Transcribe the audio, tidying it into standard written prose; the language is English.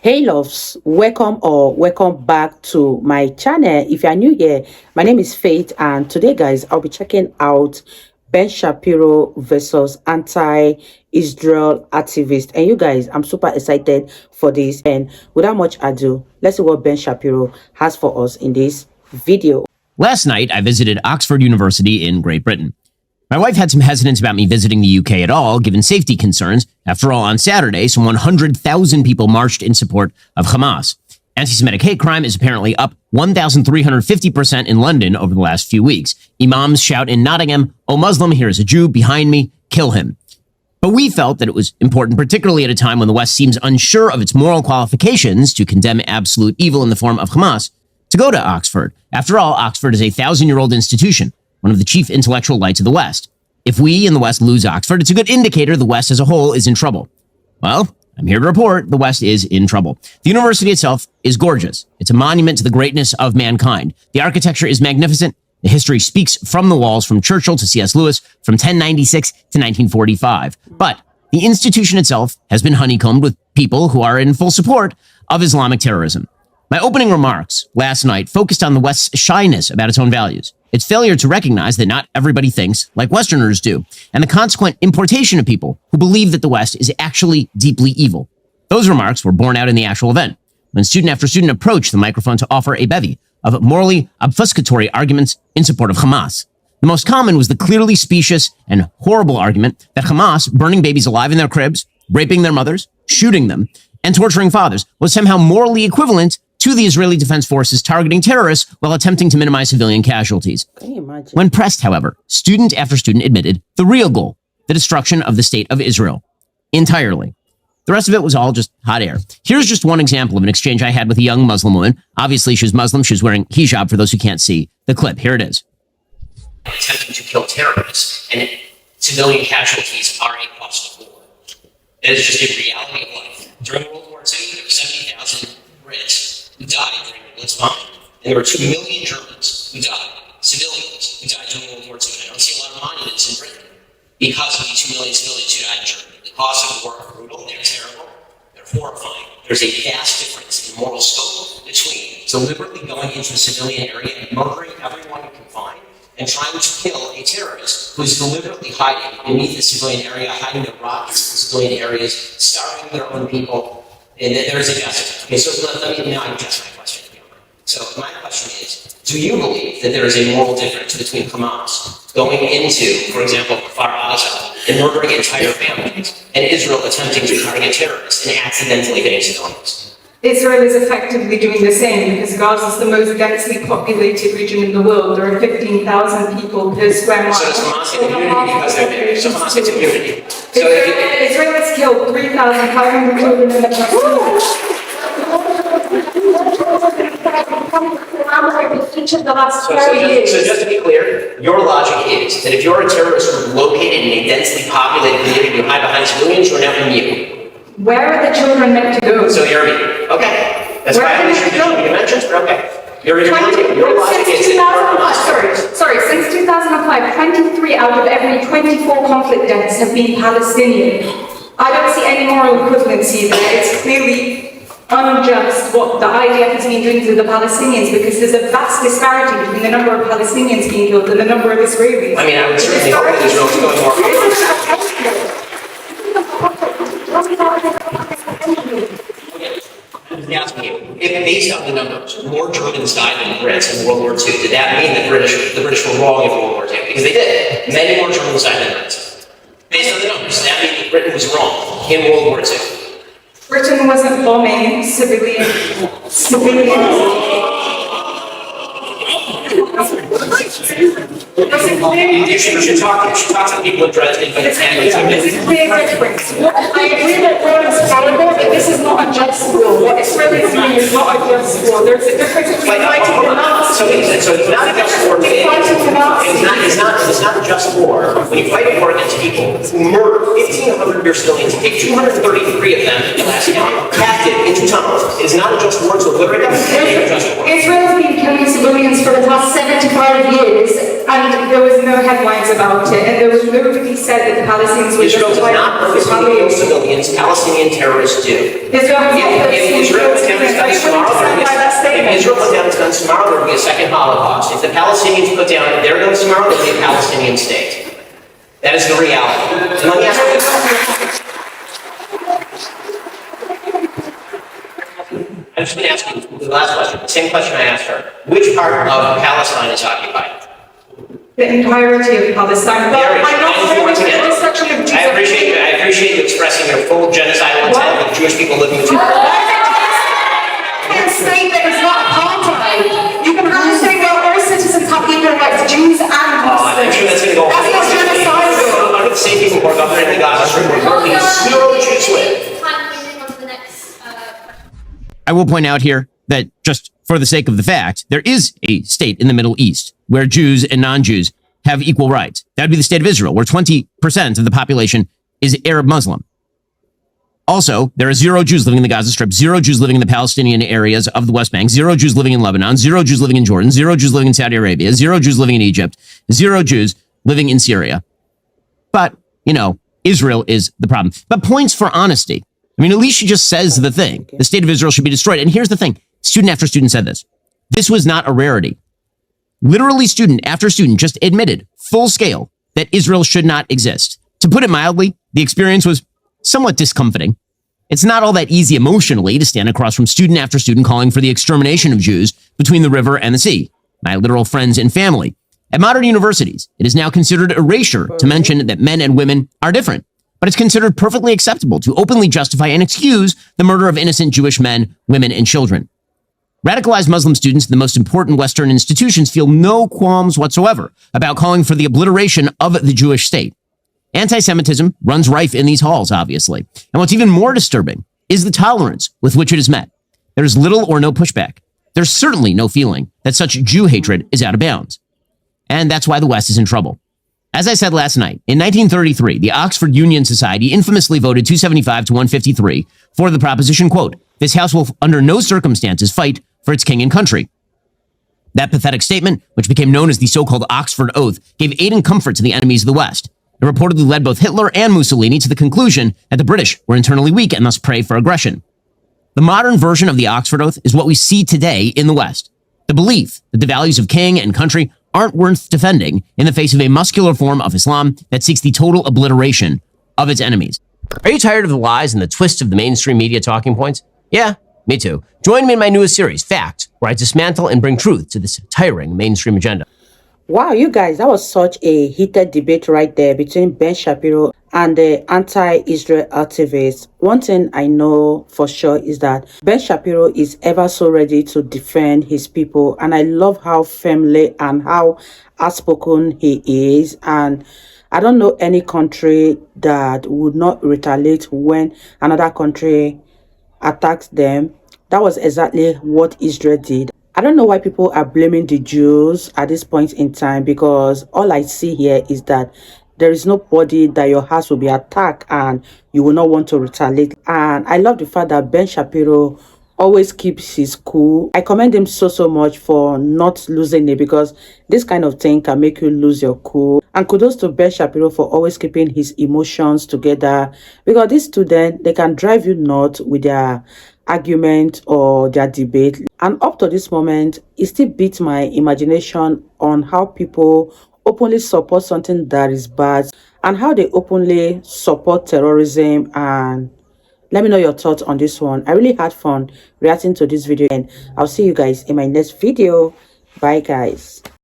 Hey loves, welcome back to my channel. If you are new here, my name is Faith, and today guys I'll be checking out Ben Shapiro versus anti-Israel activist. And you guys, I'm super excited for this, and without much ado, let's see what Ben Shapiro has for us in this video. Last night I visited Oxford University in Great Britain. My wife had some hesitance about me visiting the UK at all, given safety concerns. After all, on Saturday, some 100,000 people marched in support of Hamas. Anti-Semitic hate crime is apparently up 1,350% in London over the last few weeks. Imams shout in Nottingham, "O Muslim, here is a Jew behind me, kill him." But we felt that it was important, particularly at a time when the West seems unsure of its moral qualifications to condemn absolute evil in the form of Hamas, to go to Oxford. After all, Oxford is a 1,000-year-old institution, one of the chief intellectual lights of the West. If we in the West lose Oxford, it's a good indicator the West as a whole is in trouble. Well, I'm here to report the West is in trouble. The university itself is gorgeous. It's a monument to the greatness of mankind. The architecture is magnificent. The history speaks from the walls, from Churchill to C.S. Lewis, from 1096 to 1945. But the institution itself has been honeycombed with people who are in full support of Islamic terrorism. My opening remarks last night focused on the West's shyness about its own values, its failure to recognize that not everybody thinks like Westerners do, and the consequent importation of people who believe that the West is actually deeply evil. Those remarks were borne out in the actual event, when student after student approached the microphone to offer a bevy of morally obfuscatory arguments in support of Hamas. The most common was the clearly specious and horrible argument that Hamas, burning babies alive in their cribs, raping their mothers, shooting them, and torturing fathers, was somehow morally equivalent to the Israeli Defense Forces targeting terrorists while attempting to minimize civilian casualties. Can you imagine? When pressed, however, student after student admitted the real goal, the destruction of the state of Israel, entirely. The rest of it was all just hot air. Here's just one example of an exchange I had with a young Muslim woman. Obviously, she was Muslim. She was wearing hijab, for those who can't see the clip. Here it is. Attempting to kill terrorists, and civilian casualties are a cost of war. It is just a reality of life. During World War II, there were 70,000 Brits who died during the Blitz bombing. And there were 2 million Germans who died, civilians who died during World War II. And I don't see a lot of monuments in Britain because of the 2 million civilians who died in Germany. The costs of war are brutal, they're terrible, they're horrifying. There's a vast difference in moral scope between deliberately going into a civilian area and murdering everyone you can find and trying to kill a terrorist who is deliberately hiding beneath the civilian area, hiding their rockets in civilian areas, starving their own people. And there is a vast difference. Okay, so let me now address my question. So my question is, do you believe that there is a moral difference between Hamas going into, for example, Kfar Aza and murdering entire families, and Israel attempting to target terrorists and accidentally hitting civilians? Israel is effectively doing the same because Gaza is the most densely populated region in the world. There are 15,000 people per square mile. So does Hamas get immunity because they're there? So Hamas gets immunity. So Israel has killed 3,500 children in the each of the last 4 years. So just to be clear, your logic is that if you're a terrorist group located in a densely populated community, you hide behind civilians, you're now immune. Where are the children meant to go? So you're immune. Okay. That's why I mentioned, but okay. Your logic is since 2005, 23 out of every 24 conflict deaths have been Palestinian. I don't see any moral equivalency there. It's clearly unjust what the IDF has been doing to the Palestinians because there's a vast disparity between the number of Palestinians being killed and the number of Israelis. I mean, I would certainly hope that Israel is going more if based on the numbers, more Germans died than Brits in World War II, did that mean that the British were wrong in World War II? Because they did. Many more Germans died than Brits. Based on the numbers, that means that Britain was wrong in World War II. Britain wasn't bombing civilians. You should talk to the people in Dresden. There's a clear difference. I agree that war is horrible, but this is not a just war. What Israel is doing is not a just war. There's a difference between fighting the Nazis. So it's not a just war. It's not a just war. When you fight a war against people who murder 1,500 of your civilians and take 233 of them last year captive into tunnels, it is not a just war to liberate them. Israel's been killing civilians for the past 75 years, and there was no headlines about it, and there was nobody said that the Palestinians were Israel does not purposely kill civilians. Palestinian terrorists do. Israel put down its guns tomorrow, if Israel put down its guns tomorrow, there will be a second Holocaust. If the Palestinians put down their guns tomorrow, there will be a Palestinian state. That is the reality. And let me ask you this. I'm just going to ask you the last question, the same question I asked her. Which part of Palestine is occupied? The entirety of Palestine. But I'm not saying the destruction of Jews. I appreciate you expressing your full genocidal intent with Jewish people living with you. A state that is not apartheid. You can have a state where all citizens have equal rights, Jews and Muslims. I'm sure that's going to go. That's not genocidal. Under the same people who are governing the Gaza Strip, where zero Jews live. I will point out here that just for the sake of the fact, there is a state in the Middle East where Jews and non-Jews have equal rights. That would be the state of Israel, where 20% of the population is Arab Muslim. Also, there are zero Jews living in the Gaza Strip, zero Jews living in the Palestinian areas of the West Bank, zero Jews living in Lebanon, zero Jews living in Jordan, zero Jews living in Saudi Arabia, zero Jews living in Egypt, zero Jews living in Syria. But, Israel is the problem. But points for honesty. I mean, at least she just says the thing. The state of Israel should be destroyed. And here's the thing. Student after student said this. This was not a rarity. Literally, student after student just admitted, full scale, that Israel should not exist. To put it mildly, the experience was somewhat discomforting. It's not all that easy emotionally to stand across from student after student calling for the extermination of Jews between the river and the sea. My literal friends and family. At modern universities, it is now considered erasure to mention that men and women are different. But it's considered perfectly acceptable to openly justify and excuse the murder of innocent Jewish men, women, and children. Radicalized Muslim students in the most important Western institutions feel no qualms whatsoever about calling for the obliteration of the Jewish state. Anti-Semitism runs rife in these halls, obviously. And what's even more disturbing is the tolerance with which it is met. There's little or no pushback. There's certainly no feeling that such Jew hatred is out of bounds. And that's why the West is in trouble. As I said last night, in 1933, the Oxford Union Society infamously voted 275 to 153 for the proposition, quote, "This House will under no circumstances fight for its king and country." That pathetic statement, which became known as the so-called Oxford Oath, gave aid and comfort to the enemies of the West. It reportedly led both Hitler and Mussolini to the conclusion that the British were internally weak and thus prey for aggression. The modern version of the Oxford Oath is what we see today in the West. The belief that the values of king and country aren't worth defending in the face of a muscular form of Islam that seeks the total obliteration of its enemies. Are you tired of the lies and the twists of the mainstream media talking points? Yeah, me too. Join me in my newest series, Fact, where I dismantle and bring truth to this tiring mainstream agenda. Wow, you guys, that was such a heated debate right there between Ben Shapiro and the anti-Israel activists. One thing I know for sure is that Ben Shapiro is ever so ready to defend his people. And I love how firmly and how outspoken he is. And I don't know any country that would not retaliate when another country attacks them. That was exactly what Israel did. I don't know why people are blaming the Jews at this point in time, because all I see here is that there is nobody that your house will be attacked and you will not want to retaliate. And I love the fact that Ben Shapiro always keeps his cool. I commend him so much for not losing it, because this kind of thing can make you lose your cool. And kudos to Ben Shapiro for always keeping his emotions together, because these students, they can drive you nuts with their argument or their debate. And up to this moment, it still beats my imagination on how people openly support something that is bad and how they openly support terrorism. And let me know your thoughts on this one. I really had fun reacting to this video, and I'll see you guys in my next video. Bye guys.